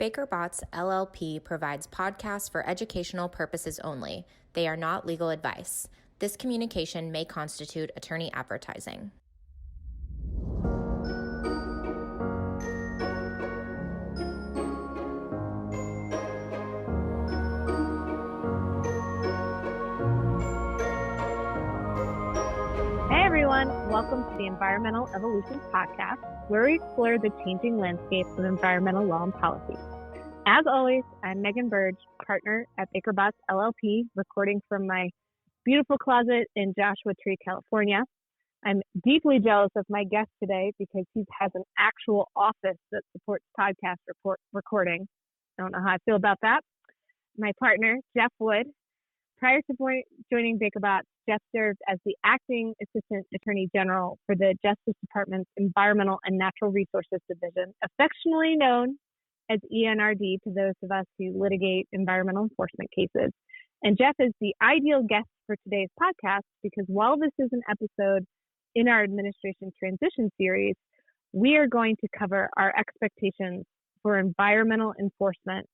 Baker Botts LLP provides podcasts for educational purposes only. They are not legal advice. This communication may constitute attorney advertising. Hey everyone, welcome to the Environmental Evolution Podcast, where we explore the changing landscape of environmental law and policy. As always, I'm Megan Burge, partner at Baker Botts LLP, recording from my beautiful closet in Joshua Tree, California. I'm deeply jealous of my guest today because he has an actual office that supports podcast recording. I don't know how I feel about that. My partner, Jeff Wood. Prior to joining Baker Botts, Jeff served as the acting Assistant Attorney General for the Justice Department's Environmental and Natural Resources Division, affectionately known as ENRD to those of us who litigate environmental enforcement cases. And Jeff is the ideal guest for today's podcast because while this is an episode in our administration transition series, we are going to cover our expectations for environmental enforcement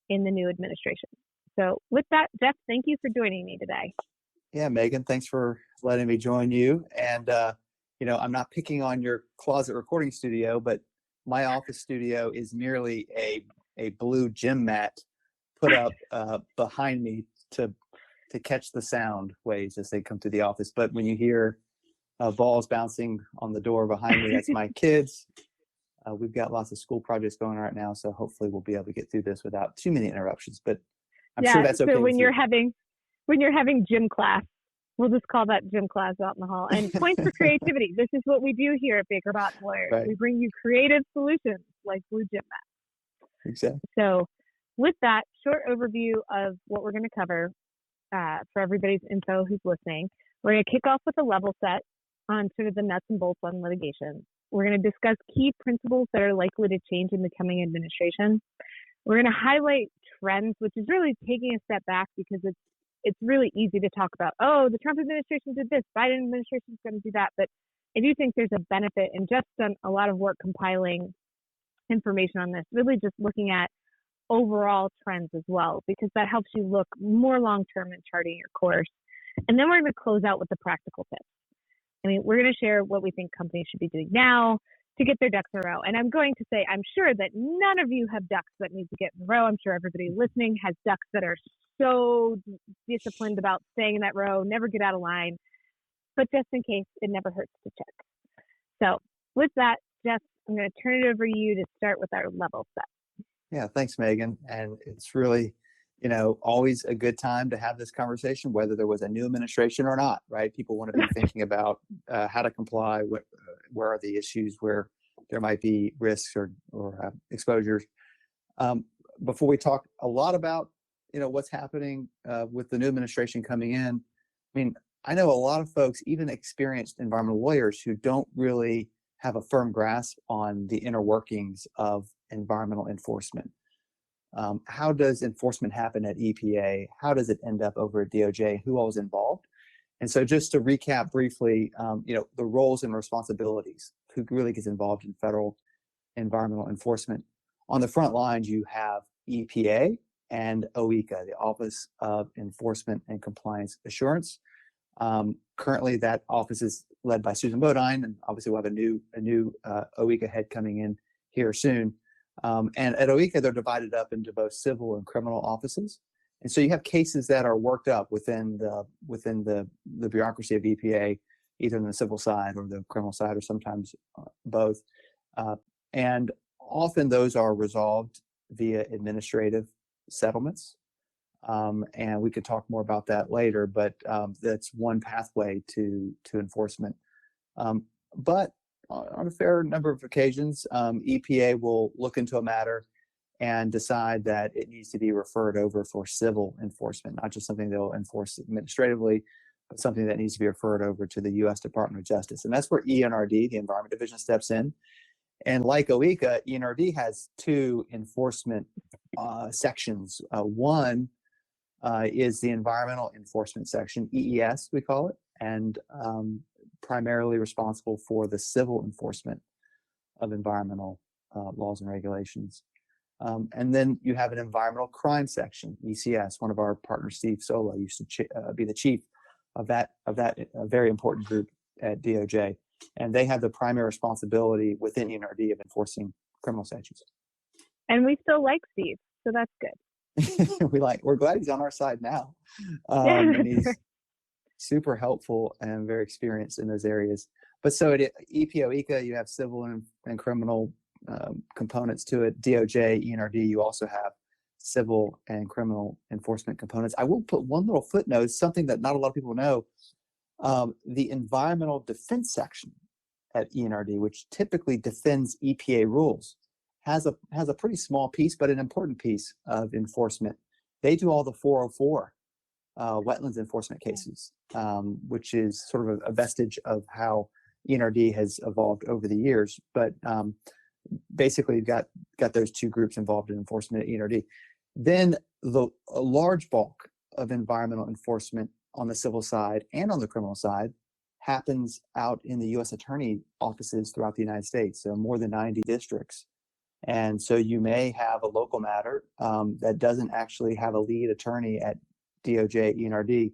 in the new administration. So with that, Jeff, thank you for joining me today. Yeah, Megan, thanks for letting me join you. And, I'm not picking on your closet recording studio, but my office studio is merely a blue gym mat put up behind me to catch the sound waves as they come through the office. But when you hear balls bouncing on the door behind me, that's my kids. We've got lots of school projects going on right now, so hopefully we'll be able to get through this without too many interruptions. But I'm sure that's okay. So when you're having gym class, we'll just call that gym class out in the hall. And points for creativity. This is what we do here at Baker Botts Lawyers. Right. We bring you creative solutions like blue gym mats. Exactly. So with that short overview of what we're going to cover for everybody's info who's listening, we're going to kick off with a level set on sort of the nuts and bolts on litigation. We're going to discuss key principles that are likely to change in the coming administration. We're going to highlight trends, which is really taking a step back because it's really easy to talk about, oh, the Trump administration did this, Biden administration is going to do that. But I do think there's a benefit, and Jeff's done a lot of work compiling information on this, really just looking at overall trends as well, because that helps you look more long-term in charting your course. And then we're going to close out with the practical tips. I mean, we're going to share what we think companies should be doing now to get their ducks in a row. And I'm going to say, I'm sure that none of you have ducks that need to get in a row. I'm sure everybody listening has ducks that are so disciplined about staying in that row, never get out of line. But just in case, it never hurts to check. So with that, Jeff, I'm going to turn it over to you to start with our level set. Yeah, thanks, Megan. And it's really, always a good time to have this conversation, whether there was a new administration or not, right? People want to be thinking about how to comply, where are the issues where there might be risks or exposures. Before we talk a lot about, what's happening with the new administration coming in, I mean, I know a lot of folks, even experienced environmental lawyers, who don't really have a firm grasp on the inner workings of environmental enforcement. How does enforcement happen at EPA? How does it end up over at DOJ? Who all is involved? And so just to recap briefly, the roles and responsibilities, who really gets involved in federal environmental enforcement. On the front lines, you have EPA and OECA, the Office of Enforcement and Compliance Assurance. Currently, that office is led by Susan Bodine, and obviously we'll have a new OECA head coming in here soon. And at OECA, they're divided up into both civil and criminal offices. And so you have cases that are worked up within the bureaucracy of EPA, either on the civil side or the criminal side, or sometimes both. And often those are resolved via administrative settlements. And we could talk more about that later, but that's one pathway to enforcement. But on a fair number of occasions, EPA will look into a matter and decide that it needs to be referred over for civil enforcement, not just something they'll enforce administratively, but something that needs to be referred over to the U.S. Department of Justice. And that's where ENRD, the Environment Division, steps in. And like OECA, ENRD has two enforcement sections. One is the Environmental Enforcement Section, EES, we call it, and primarily responsible for the civil enforcement of environmental laws and regulations. And then you have an environmental crime section, ECS. One of our partners, Steve Sola, used to be the chief of that very important group at DOJ, and they have the primary responsibility within ENRD of enforcing criminal statutes. And we still like Steve, so that's good. We're glad he's on our side now, Yeah, and he's super helpful and very experienced in those areas. But so at EPO ECA, you have civil and criminal components to it. DOJ, ENRD, you also have civil and criminal enforcement components. I will put one little footnote, something that not a lot of people know. The environmental defense section at ENRD, which typically defends EPA rules, has a pretty small piece, but an important piece of enforcement. They do all the 404 wetlands enforcement cases, which is sort of a vestige of how ENRD has evolved over the years. But basically, you've got those two groups involved in enforcement at ENRD. Then a large bulk of environmental enforcement on the civil side and on the criminal side happens out in the U.S. Attorney offices throughout the United States, so more than 90 districts. And so you may have a local matter that doesn't actually have a lead attorney at DOJ, ENRD,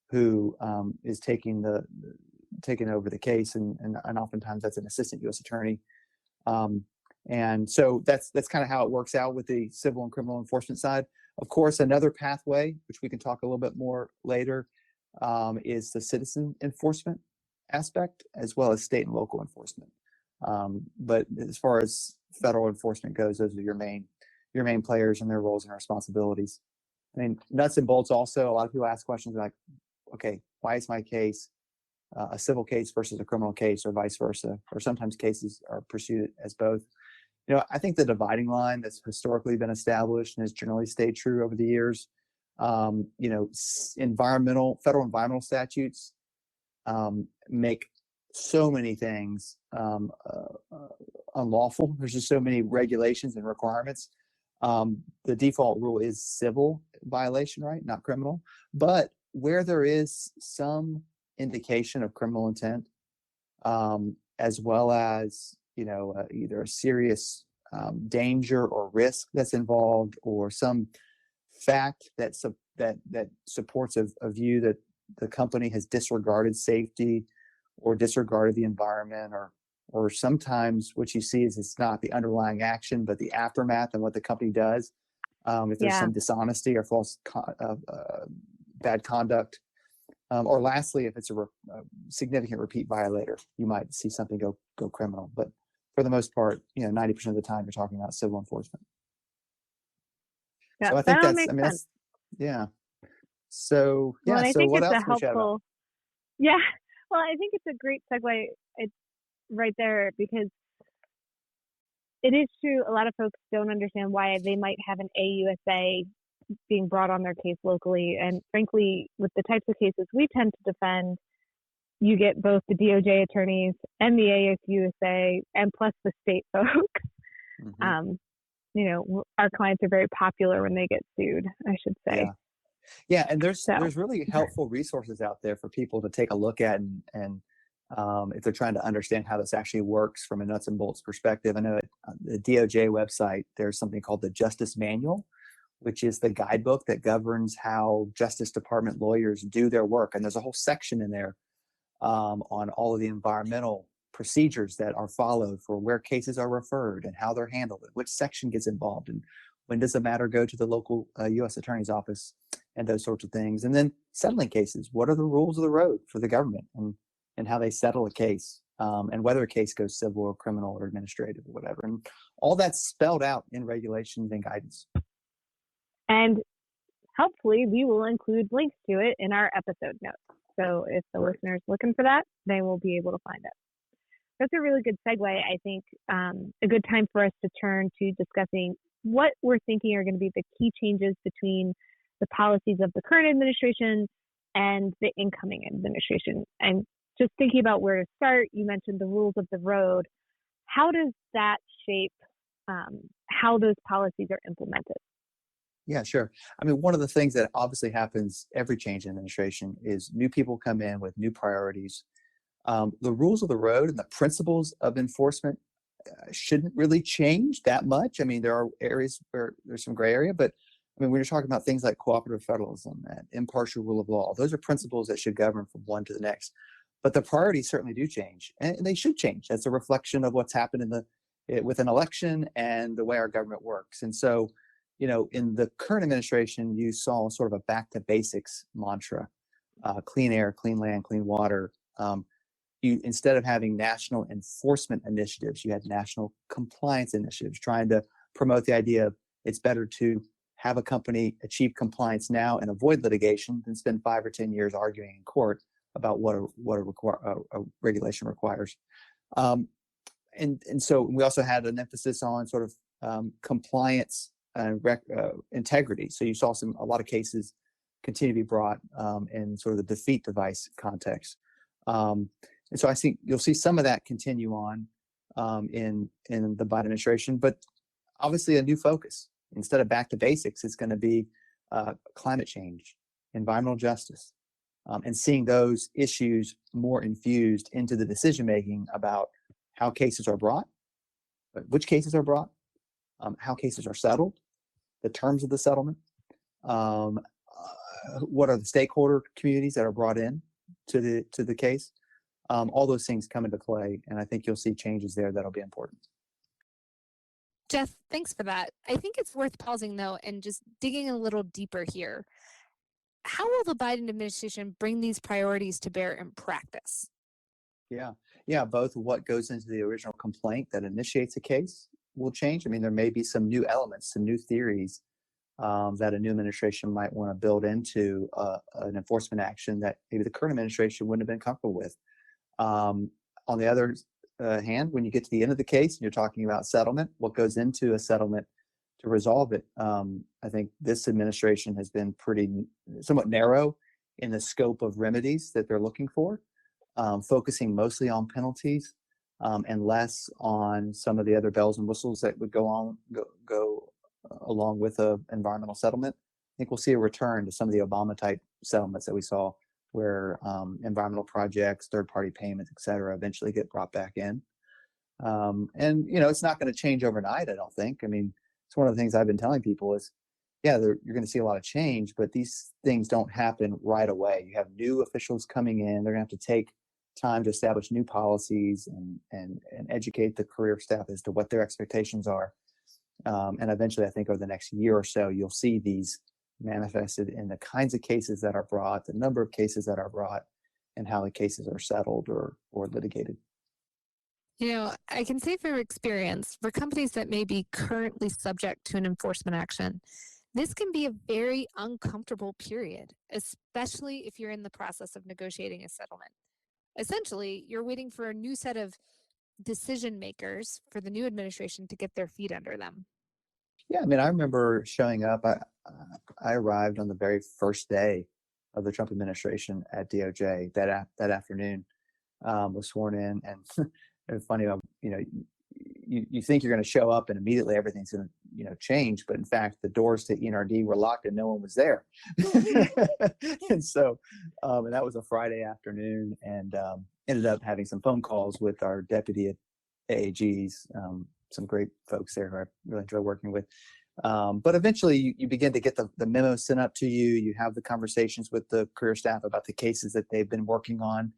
who is taking over the case, and oftentimes that's an assistant U.S. attorney. And so that's kind of how it works out with the civil and criminal enforcement side. Of course, another pathway, which we can talk a little bit more later, is the citizen enforcement aspect, as well as state and local enforcement. But as far as federal enforcement goes, those are your main players and their roles and responsibilities. I mean, nuts and bolts also, a lot of people ask questions like, okay, why is my case a civil case versus a criminal case, or vice versa? Or sometimes cases are pursued as both. I think the dividing line that's historically been established and has generally stayed true over the years, federal environmental statutes make so many things unlawful. There's just so many regulations and requirements. The default rule is civil violation, right? Not criminal. But where there is some indication of criminal intent, as well as, either a serious danger or risk that's involved, or some fact that supports a view that the company has disregarded safety or disregarded the environment, or sometimes what you see is it's not the underlying action, but the aftermath and what the company does. If there's some dishonesty or false bad conduct, or lastly, if it's a significant repeat violator, you might see something go criminal. But for the most part, 90% of the time, you're talking about civil enforcement. Yeah, so I think sense. Yeah. So yeah. Well, I so think what it's else a can we chat about? helpful. Yeah. Well, I think it's a great segue. It's right there, because it is true. A lot of folks don't understand why they might have an AUSA being brought on their case locally. And frankly, with the types of cases we tend to defend, you get both the DOJ attorneys and the ASUSA, and plus the state folks. Mm-hmm. Our clients are very popular when they get sued, I should say. Yeah, and there's really helpful resources out there for people to take a look at, and if they're trying to understand how this actually works from a nuts and bolts perspective. I know at the DOJ website, there's something called the Justice Manual, which is the guidebook that governs how Justice Department lawyers do their work. And there's a whole section in there on all of the environmental procedures that are followed for where cases are referred and how they're handled, and which section gets involved, and when does the matter go to the local U.S. Attorney's office, and those sorts of things. And then settling cases, what are the rules of the road for the government, and how they settle a case, and whether a case goes civil or criminal or administrative or whatever. And all that's spelled out in regulations and guidance. And hopefully we will include links to it in our episode notes. So if the listener's looking for that, they will be able to find it. That's a really good segue. I think a good time for us to turn to discussing what we're thinking are going to be the key changes between the policies of the current administration and the incoming administration. And just thinking about where to start, you mentioned the rules of the road. How does that shape how those policies are implemented? Yeah, sure. I mean, one of the things that obviously happens every change in administration is new people come in with new priorities. The rules of the road and the principles of enforcement shouldn't really change that much. I mean, there are areas where there's some gray area, but I mean, when you're talking about things like cooperative federalism and impartial rule of law, those are principles that should govern from one to the next. But the priorities certainly do change, and they should change. That's a reflection of what's happened with an election and the way our government works. And so, in the current administration, you saw sort of a back to basics mantra: clean air, clean land, clean water. You, instead of having national enforcement initiatives, you had national compliance initiatives trying to promote the idea of it's better to have a company achieve compliance now and avoid litigation than spend 5 or 10 years arguing in court about what a regulation requires. And so we also had an emphasis on sort of compliance and integrity. So you saw a lot of cases continue to be brought in sort of the defeat device context. And so I think you'll see some of that continue on in the Biden administration, but obviously a new focus. Instead of back to basics, it's going to be climate change, environmental justice, and seeing those issues more infused into the decision making about how cases are brought, which cases are brought, how cases are settled, the terms of the settlement, what are the stakeholder communities that are brought in to the case. All those things come into play, and I think you'll see changes there that'll be important. Jeff, thanks for that. I think it's worth pausing, though, and just digging a little deeper here. How will the Biden administration bring these priorities to bear in practice? Yeah, both what goes into the original complaint that initiates a case will change. I mean, there may be some new elements, some new theories that a new administration might want to build into an enforcement action that maybe the current administration wouldn't have been comfortable with. On the other hand, when you get to the end of the case and you're talking about settlement, what goes into a settlement to resolve it, I think this administration has been somewhat narrow in the scope of remedies that they're looking for, focusing mostly on penalties and less on some of the other bells and whistles that would go along with a environmental settlement. I think we'll see a return to some of the Obama type settlements that we saw, where environmental projects, third-party payments, et cetera, eventually get brought back in. And, it's not going to change overnight, I don't think. I mean, it's one of the things I've been telling people is, you're going to see a lot of change, but these things don't happen right away. You have new officials coming in. They're going to have to take time to establish new policies and educate the career staff as to what their expectations are. And eventually, I think over the next year or so, you'll see these manifested in the kinds of cases that are brought, the number of cases that are brought, and how the cases are settled or litigated. I can say from experience, for companies that may be currently subject to an enforcement action, this can be a very uncomfortable period, especially if you're in the process of negotiating a settlement. Essentially, you're waiting for a new set of decision makers for the new administration to get their feet under them. Yeah, I mean, I remember showing up. I arrived on the very first day of the Trump administration at DOJ that afternoon. Was sworn in, and it's funny. You think you're going to show up and immediately everything's going to change, but in fact, the doors to ENRD were locked and no one was there. And so, and that was a Friday afternoon, and ended up having some phone calls with our deputy at AAGs. Some great folks there who I really enjoy working with. But eventually you begin to get the memo sent up to you. You have the conversations with the career staff about the cases that they've been working on.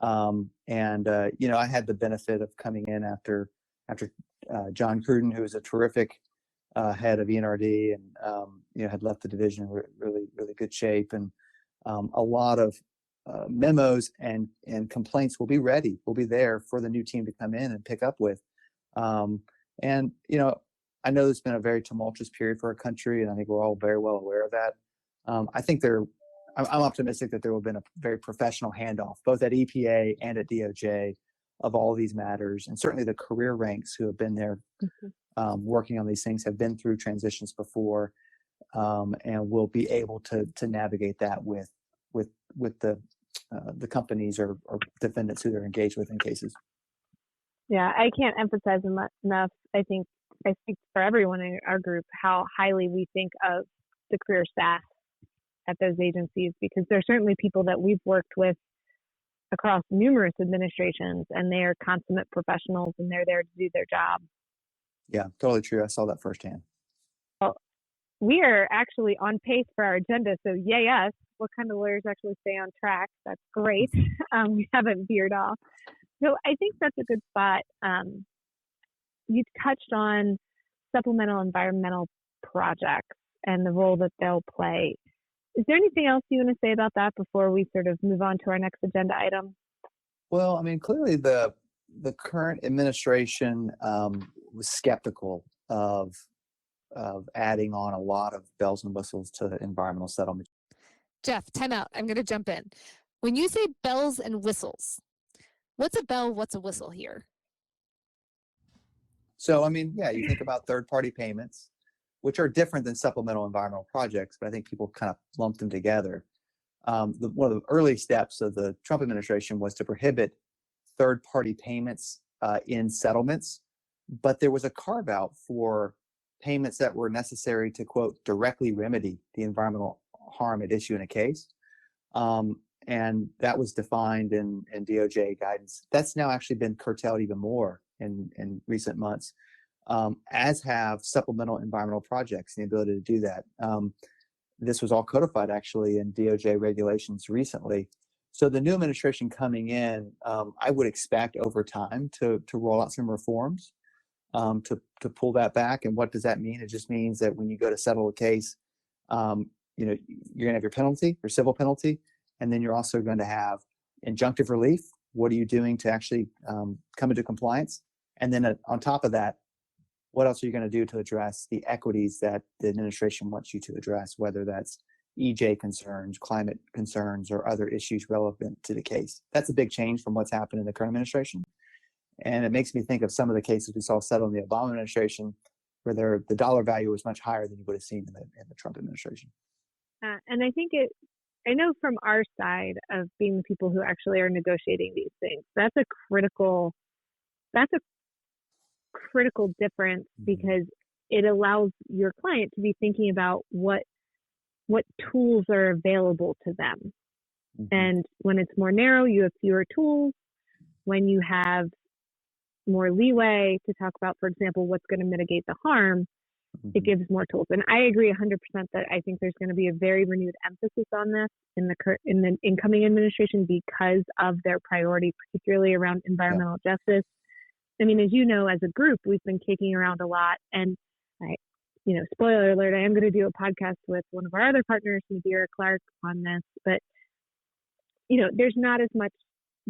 I had the benefit of coming in after John Cruden, who was a terrific head of ENRD and, had left the division in really, really good shape. And a lot of memos and complaints will be ready. Will be there for the new team to come in and pick up with. I know it's been a very tumultuous period for our country, and I think we're all very well aware of that. I think I'm optimistic that there will have been a very professional handoff, both at EPA and at DOJ, of all these matters. And certainly the career ranks who have been there working on these things have been through transitions before, and will be able to navigate that with the companies or defendants who they're engaged with in cases. Yeah, I can't emphasize enough. I think for everyone in our group how highly we think of the career staff at those agencies, because they're certainly people that we've worked with across numerous administrations, and they are consummate professionals and they're there to do their job. Yeah, totally true. I saw that firsthand. Well, we are actually on pace for our agenda, so yay us. What kind of lawyers actually stay on track? That's great. We haven't veered off. So I think that's a good spot. You touched on supplemental environmental projects and the role that they'll play. Is there anything else you want to say about that before we sort of move on to our next agenda item? Well, I mean, clearly the current administration was skeptical of adding on a lot of bells and whistles to environmental settlement. Jeff, time out. I'm going to jump in. When you say bells and whistles, what's a bell, what's a whistle here? So, I mean, yeah, you think about third-party payments, which are different than supplemental environmental projects, but I think people kind of lump them together. One of the early steps of the Trump administration was to prohibit third-party payments in settlements, but there was a carve-out for payments that were necessary to, quote, directly remedy the environmental harm at issue in a case. And that was defined in DOJ guidance. That's now actually been curtailed even more in recent months, as have supplemental environmental projects, the ability to do that. This was all codified actually in DOJ regulations recently. So the new administration coming in, I would expect over time to roll out some reforms to pull that back. And what does that mean? It just means that when you go to settle a case, you're going to have your penalty, your civil penalty, and then you're also going to have injunctive relief. What are you doing to actually come into compliance? And then on top of that, what else are you going to do to address the equities that the administration wants you to address, whether that's EJ concerns, climate concerns, or other issues relevant to the case? That's a big change from what's happened in the current administration. And it makes me think of some of the cases we saw settled in the Obama administration, where the dollar value was much higher than you would have seen in the Trump administration. And I think I know from our side of being the people who actually are negotiating these things, that's a critical difference, because it allows your client to be thinking about what tools are available to them. Mm-hmm. And when it's more narrow, you have fewer tools. When you have more leeway to talk about, for example, what's going to mitigate the harm, it gives more tools. And I agree 100% that I think there's going to be a very renewed emphasis on this in the incoming administration because of their priority, particularly around environmental justice. I mean, as you know, as a group, we've been kicking around a lot. And spoiler alert, I am going to do a podcast with one of our other partners, Nadira Clark, on this. But, there's not as much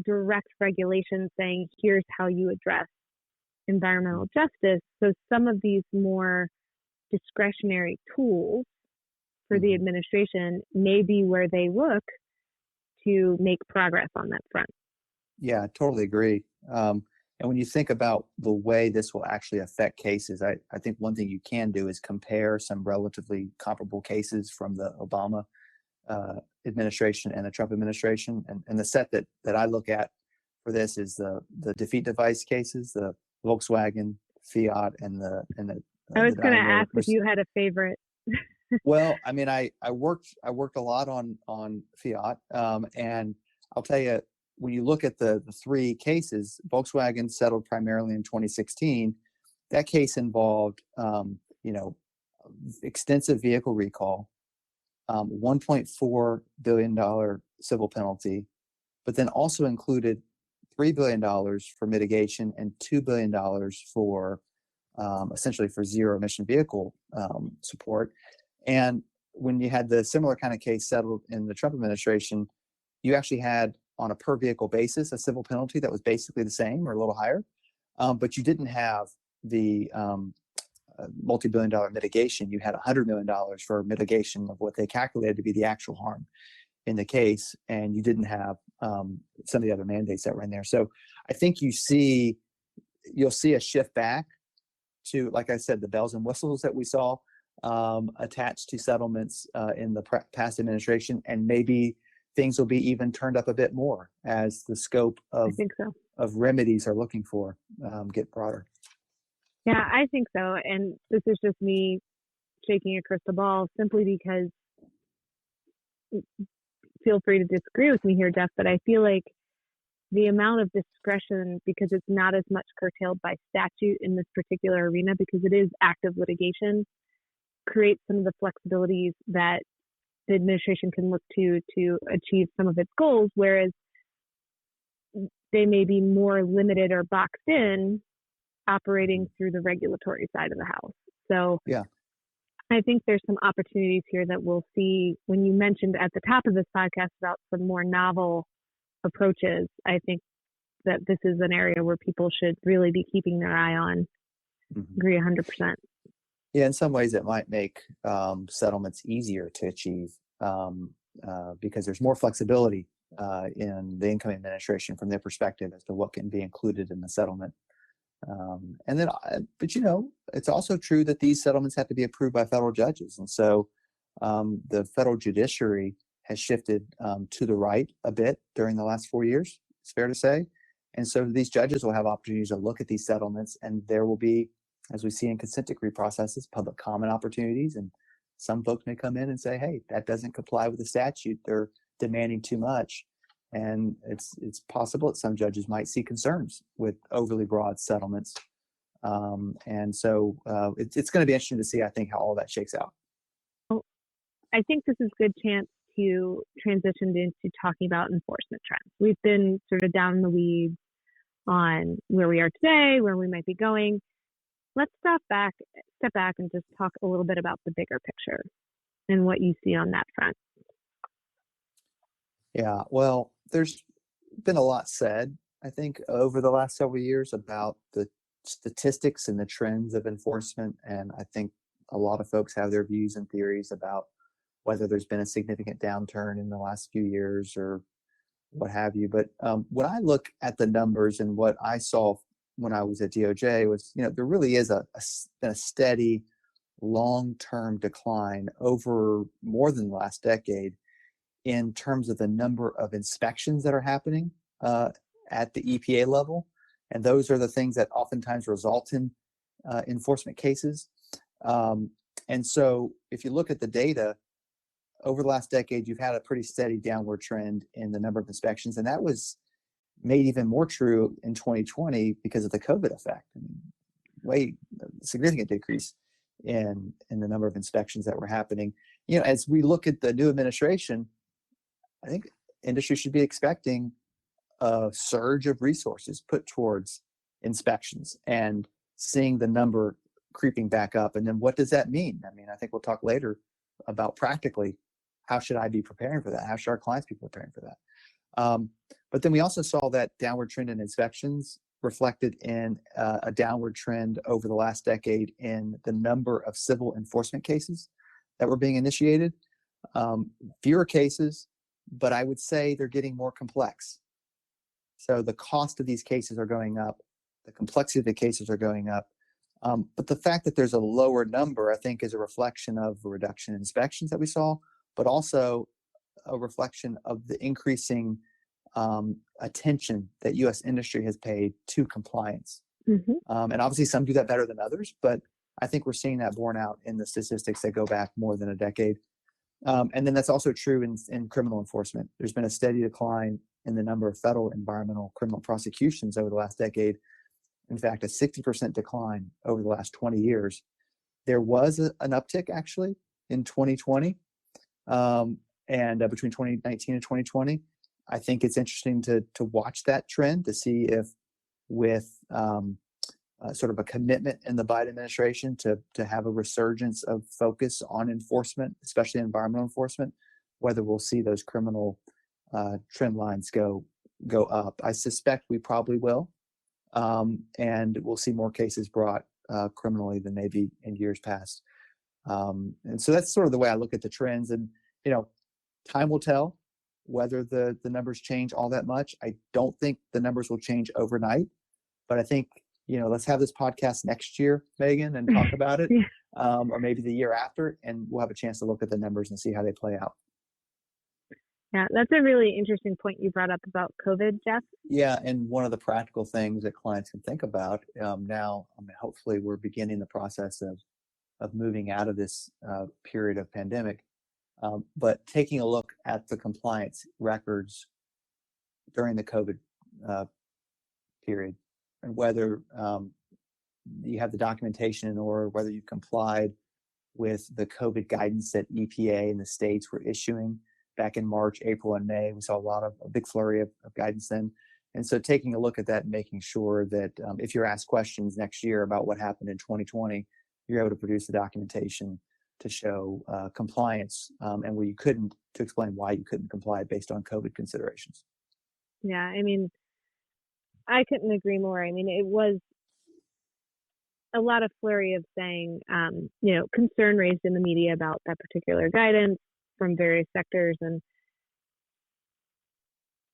direct regulation saying, here's how you address environmental justice. So some of these more discretionary tools for the administration may be where they look to make progress on that front. Yeah, I totally agree. And when you think about the way this will actually affect cases, I think one thing you can do is compare some relatively comparable cases from the Obama administration and the Trump administration. And the set that I look at for this is the defeat device cases, the Volkswagen, Fiat, and the I was going to ask if you had a favorite. Well, I mean, I worked a lot on Fiat, and I'll tell you, when you look at the three cases, Volkswagen settled primarily in 2016. That case involved, extensive vehicle recall, $1.4 billion civil penalty, but then also included $3 billion for mitigation and $2 billion for essentially for zero emission vehicle support. And when you had the similar kind of case settled in the Trump administration, you actually had, on a per vehicle basis, a civil penalty that was basically the same or a little higher, but you didn't have the multi-billion-dollar mitigation. You had $100 million for mitigation of what they calculated to be the actual harm in the case, and you didn't have some of the other mandates that were in there. So I think you'll see a shift back to, like I said, the bells and whistles that we saw attached to settlements in the past administration, and maybe things will be even turned up a bit more as the scope of remedies are looking for get broader. Yeah, I think so. And this is just me shaking a crystal ball simply because, feel free to disagree with me here, Jeff, but I feel like the amount of discretion, because it's not as much curtailed by statute in this particular arena, because it is active litigation, creates some of the flexibilities that the administration can look to achieve some of its goals, whereas they may be more limited or boxed in operating through the regulatory side of the house. So Yeah. I think there's some opportunities here that we'll see. When you mentioned at the top of this podcast about some more novel approaches, I think that this is an area where people should really be keeping their eye on. Agree 100%. Yeah, in some ways it might make settlements easier to achieve because there's more flexibility in the incoming administration from their perspective as to what can be included in the settlement. But it's also true that these settlements have to be approved by federal judges. And so the federal judiciary has shifted to the right a bit during the last 4 years, it's fair to say. And so these judges will have opportunities to look at these settlements, and there will be, as we see in consent decree processes, public comment opportunities. And some folks may come in and say, hey, that doesn't comply with the statute. They're demanding too much. And it's possible that some judges might see concerns with overly broad settlements. And so it's going to be interesting to see, I think, how all that shakes out. I think this is a good chance to transition into talking about enforcement trends. We've been sort of down in the weeds on where we are today, where we might be going. Let's step back and just talk a little bit about the bigger picture and what you see on that front. Yeah, well, there's been a lot said, I think, over the last several years about the statistics and the trends of enforcement. And I think a lot of folks have their views and theories about whether there's been a significant downturn in the last few years or what have you. But when I look at the numbers and what I saw when I was at DOJ was, there really is been a steady long-term decline over more than the last decade in terms of the number of inspections that are happening at the EPA level. And those are the things that oftentimes result in enforcement cases. And so if you look at the data, over the last decade, you've had a pretty steady downward trend in the number of inspections. And that was made even more true in 2020 because of the COVID effect. I mean, way significant decrease in the number of inspections that were happening. As we look at the new administration, I think industry should be expecting a surge of resources put towards inspections and seeing the number creeping back up. And then what does that mean? I mean, I think we'll talk later about practically how should I be preparing for that? How should our clients be preparing for that? But then we also saw that downward trend in inspections reflected in a downward trend over the last decade in the number of civil enforcement cases that were being initiated. Fewer cases, but I would say they're getting more complex. So the cost of these cases are going up, the complexity of the cases are going up. But the fact that there's a lower number, I think, is a reflection of the reduction in inspections that we saw, but also a reflection of the increasing attention that U.S. industry has paid to compliance. And obviously some do that better than others, but I think we're seeing that borne out in the statistics that go back more than a decade. And then that's also true in criminal enforcement. There's been a steady decline in the number of federal environmental criminal prosecutions over the last decade. In fact, a 60% decline over the last 20 years. There was an uptick actually in 2020 and between 2019 and 2020. I think it's interesting to watch that trend to see if with sort of a commitment in the Biden administration to have a resurgence of focus on enforcement, especially environmental enforcement, whether we'll see those criminal trend lines go up. I suspect we probably will. And we'll see more cases brought criminally than maybe in years past. And so that's sort of the way I look at the trends. And, time will tell whether the numbers change all that much. I don't think the numbers will change overnight, but I think, let's have this podcast next year, Megan, and talk about it, or maybe the year after, and we'll have a chance to look at the numbers and see how they play out. Yeah, that's a really interesting point you brought up about COVID, Jeff. Yeah, and one of the practical things that clients can think about now, hopefully we're beginning the process of moving out of this period of pandemic, but taking a look at the compliance records during the COVID period, and whether you have the documentation in order, whether you complied with the COVID guidance that EPA and the states were issuing back in March, April, and May. We saw a big flurry of guidance then. And so taking a look at that and making sure that if you're asked questions next year about what happened in 2020, you're able to produce the documentation to show compliance, and where you couldn't, to explain why you couldn't comply based on COVID considerations. Yeah, I mean, I couldn't agree more. I mean, it was a lot of flurry of saying, concern raised in the media about that particular guidance from various sectors. And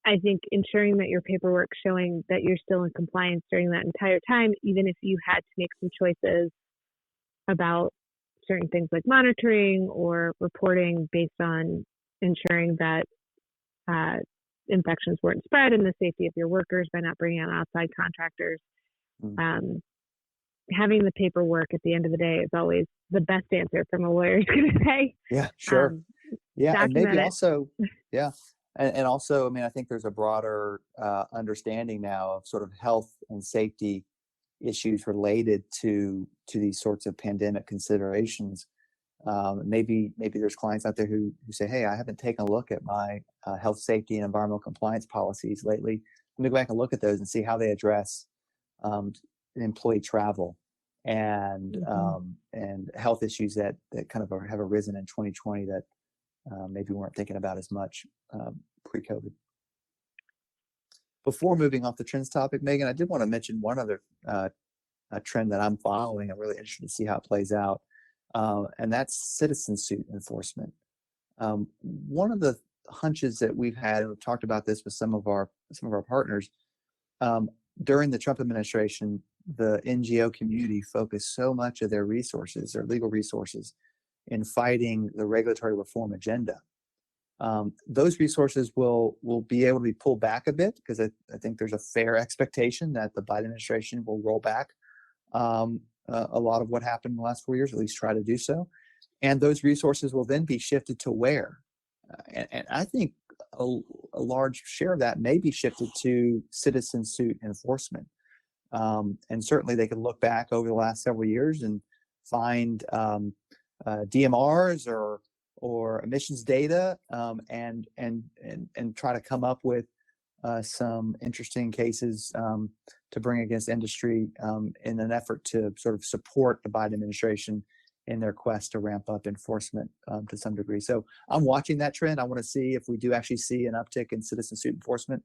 I think ensuring that your paperwork showing that you're still in compliance during that entire time, even if you had to make some choices about certain things like monitoring or reporting based on ensuring that infections weren't spread and the safety of your workers by not bringing on outside contractors. Having the paperwork at the end of the day is always the best answer from a lawyer is going to say. Yeah, sure. And maybe also, and also, I mean, I think there's a broader understanding now of sort of health and safety issues related to these sorts of pandemic considerations. Maybe there's clients out there who say, hey, I haven't taken a look at my health, safety, and environmental compliance policies lately. Let me go back and look at those and see how they address employee travel and health issues that kind of have arisen in 2020 that maybe we weren't thinking about as much pre-COVID. Before moving off the trends topic, Megan, I did want to mention one other trend that I'm following. I'm really interested to see how it plays out, and that's citizen suit enforcement. One of the hunches that we've had, and we've talked about this with some of our partners, during the Trump administration, the NGO community focused so much of their resources, their legal resources, in fighting the regulatory reform agenda. Those resources will be able to be pulled back a bit because I think there's a fair expectation that the Biden administration will roll back a lot of what happened in the last 4 years, at least try to do so. And those resources will then be shifted to where? And I think a large share of that may be shifted to citizen suit enforcement. And certainly they can look back over the last several years and find DMRs or emissions data and try to come up with some interesting cases to bring against industry in an effort to sort of support the Biden administration in their quest to ramp up enforcement to some degree. So I'm watching that trend. I want to see if we do actually see an uptick in citizen suit enforcement.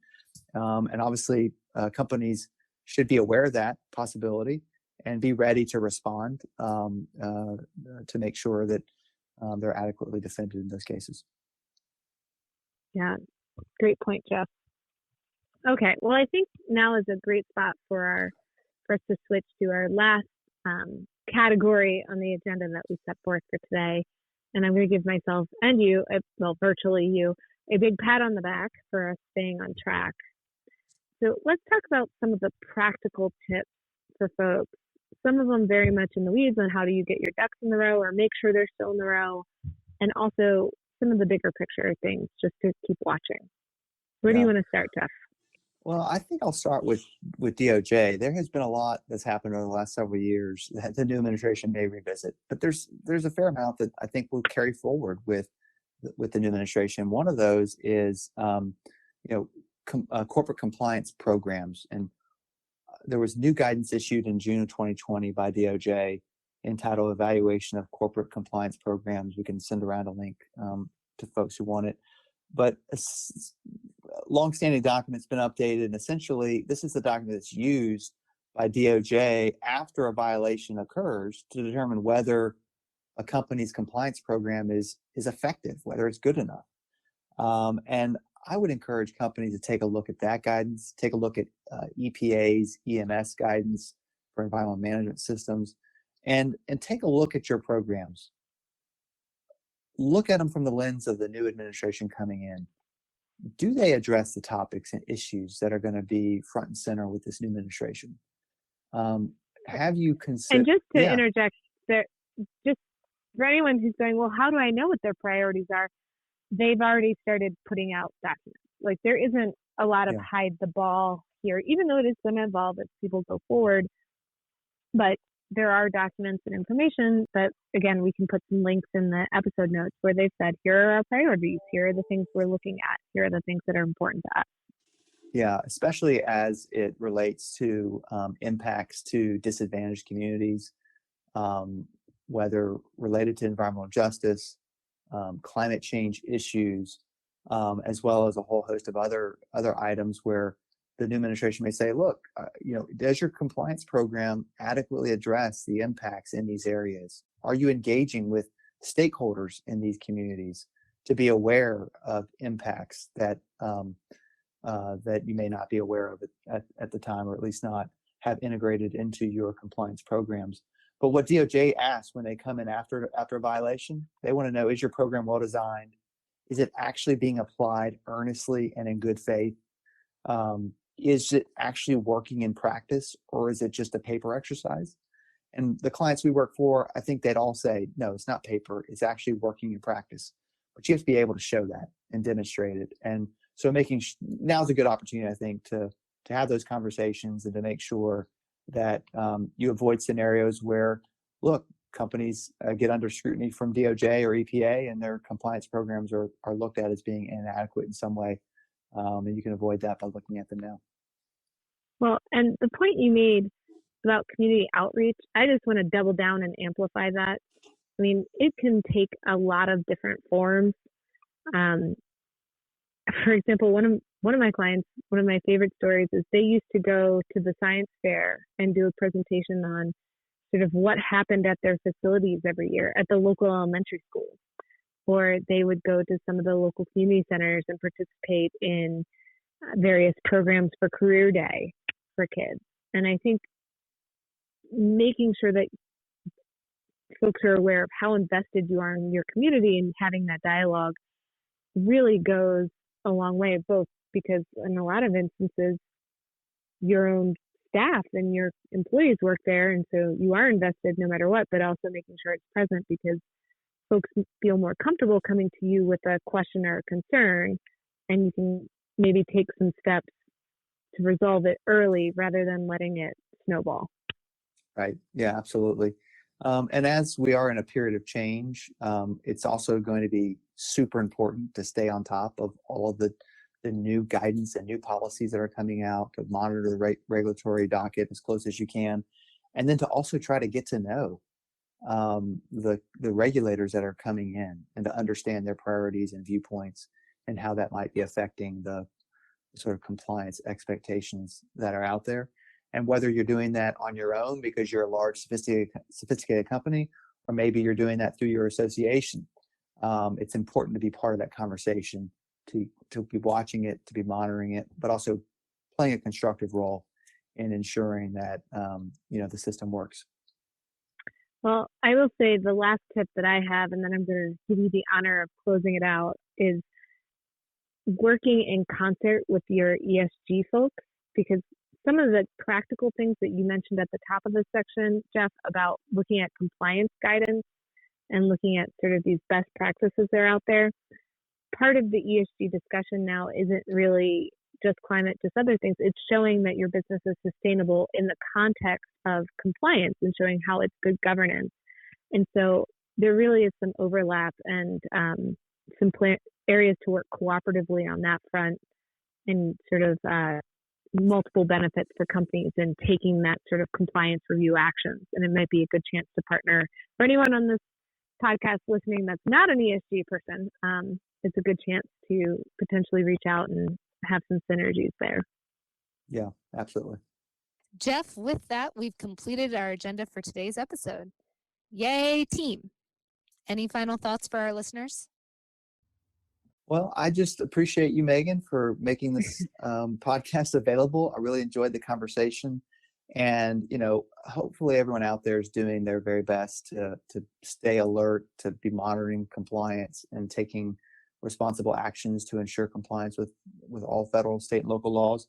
And obviously companies should be aware of that possibility and be ready to respond to make sure that they're adequately defended in those cases. Yeah, great point, Jeff. Okay, well, I think now is a great spot for us to switch to our last category on the agenda that we set forth for today. And I'm going to give myself and you, virtually you, a big pat on the back for us staying on track. So let's talk about some of the practical tips for folks. Some of them very much in the weeds on how do you get your ducks in the row or make sure they're still in the row. And also some of the bigger picture things just to keep watching. Where do you want to start, Jeff? Well, I think I'll start with DOJ. There has been a lot that's happened over the last several years that the new administration may revisit, but there's a fair amount that I think will carry forward with the new administration. One of those is corporate compliance programs, and there was new guidance issued in June of 2020 by DOJ entitled "Evaluation of Corporate Compliance Programs." We can send around a link to folks who want it. But a longstanding document's been updated, and essentially this is the document that's used by DOJ after a violation occurs to determine whether a company's compliance program is effective, whether it's good enough. And I would encourage companies to take a look at that guidance, take a look at EPA's EMS guidance for environmental management systems, and take a look at your programs. Look at them from the lens of the new administration coming in. Do they address the topics and issues that are going to be front and center with this new administration? Have you considered? And just to interject, just for anyone who's going, well, how do I know what their priorities are? They've already started putting out documents. Like there isn't a lot of hide the ball here, even though it is going to evolve as people go forward. But there are documents and information that, again, we can put some links in the episode notes where they've said, here are our priorities, here are the things we're looking at, here are the things that are important to us. Yeah, especially as it relates to impacts to disadvantaged communities, whether related to environmental justice, climate change issues, as well as a whole host of other items where the new administration may say, look, does your compliance program adequately address the impacts in these areas? Are you engaging with stakeholders in these communities to be aware of impacts that that you may not be aware of at the time, or at least not have integrated into your compliance programs? But what DOJ asks when they come in after a violation, they want to know, is your program well designed? Is it actually being applied earnestly and in good faith? Is it actually working in practice, or is it just a paper exercise? And the clients we work for, I think they'd all say, no, it's not paper, it's actually working in practice. But you have to be able to show that and demonstrate it. And so now's a good opportunity, I think, to have those conversations and to make sure that you avoid scenarios where, look, companies get under scrutiny from DOJ or EPA and their compliance programs are looked at as being inadequate in some way. And you can avoid that by looking at them now. Well, and the point you made about community outreach, I just want to double down and amplify that. I mean, it can take a lot of different forms. For example, one of my clients, one of my favorite stories is they used to go to the science fair and do a presentation on sort of what happened at their facilities every year at the local elementary schools. Or they would go to some of the local community centers and participate in various programs for career day for kids. And I think making sure that folks are aware of how invested you are in your community and having that dialogue really goes a long way, both because in a lot of instances, your own staff and your employees work there, and so you are invested no matter what, but also making sure it's present because folks feel more comfortable coming to you with a question or a concern, and you can maybe take some steps to resolve it early rather than letting it snowball. Right. Yeah, absolutely. And as we are in a period of change, it's also going to be super important to stay on top of all of the new guidance and new policies that are coming out, to monitor the regulatory docket as close as you can, and then to also try to get to know the regulators that are coming in and to understand their priorities and viewpoints and how that might be affecting the sort of compliance expectations that are out there. And whether you're doing that on your own because you're a large, sophisticated company, or maybe you're doing that through your association, it's important to be part of that conversation, to be watching it, to be monitoring it, but also playing a constructive role in ensuring that the system works. Well, I will say the last tip that I have, and then I'm going to give you the honor of closing it out, is working in concert with your ESG folks, because some of the practical things that you mentioned at the top of this section, Jeff, about looking at compliance guidance and looking at sort of these best practices that are out there, part of the ESG discussion now isn't really just climate, just other things. It's showing that your business is sustainable in the context of compliance and showing how it's good governance. And so there really is some overlap and some areas to work cooperatively on that front, and sort of multiple benefits for companies in taking that sort of compliance review actions. And it might be a good chance to partner. For anyone on this podcast listening that's not an ESG person, it's a good chance to potentially reach out and have some synergies there. Yeah, absolutely. Jeff, with that, we've completed our agenda for today's episode. Yay, team. Any final thoughts for our listeners? Well, I just appreciate you, Megan, for making this podcast available. I really enjoyed the conversation. And, hopefully everyone out there is doing their very best to stay alert, to be monitoring compliance and taking responsible actions to ensure compliance with all federal, state, and local laws.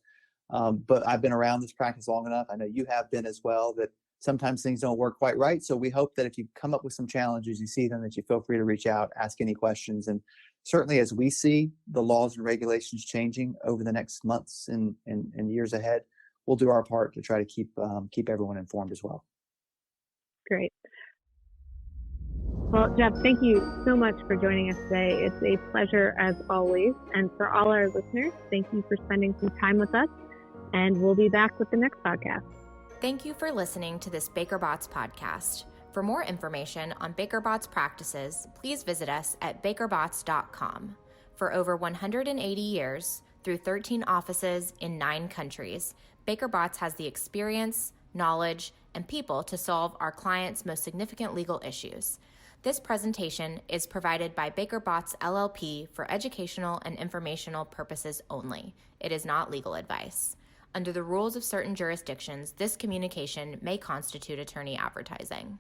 But I've been around this practice long enough. I know you have been as well, that sometimes things don't work quite right. So we hope that if you come up with some challenges, you see them, that you feel free to reach out, ask any questions. And certainly as we see the laws and regulations changing over the next months and years ahead, we'll do our part to try to keep everyone informed as well. Great. Well, Jeff, thank you so much for joining us today. It's a pleasure as always. And for all our listeners, thank you for spending some time with us. And we'll be back with the next podcast. Thank you for listening to this BakerBots podcast. For more information on BakerBots practices, please visit us at bakerbots.com. For over 180 years, through 13 offices in 9 countries, BakerBots has the experience, knowledge, and people to solve our clients' most significant legal issues. This presentation is provided by BakerBots LLP for educational and informational purposes only. It is not legal advice. Under the rules of certain jurisdictions, this communication may constitute attorney advertising.